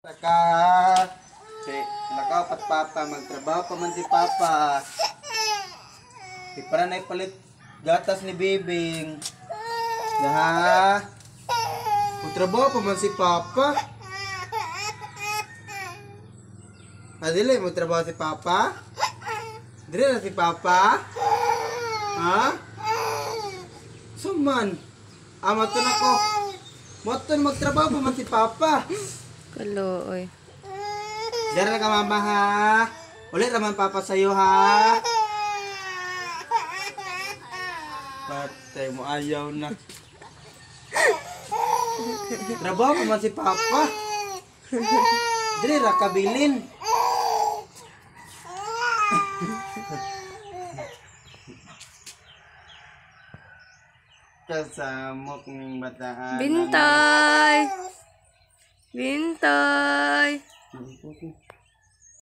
Lakaw pat papa, magtrabaho pa man si papa. Di para na ipalit gatas ni Bibing. Ha? Magtrabaho pa man si papa. Dili, magtrabaho si papa? Dili na si papa? Ha? Suman. Maton ako. Maton magtrabaho pa man si papa. Kalooy. Diyan na ka mama ha. Ulit naman papa sa'yo ha. Patay mo ayaw na. Trabaho pa man si papa. Dili ra kabilin. Kasama kong bataan. Bintay! Bintay!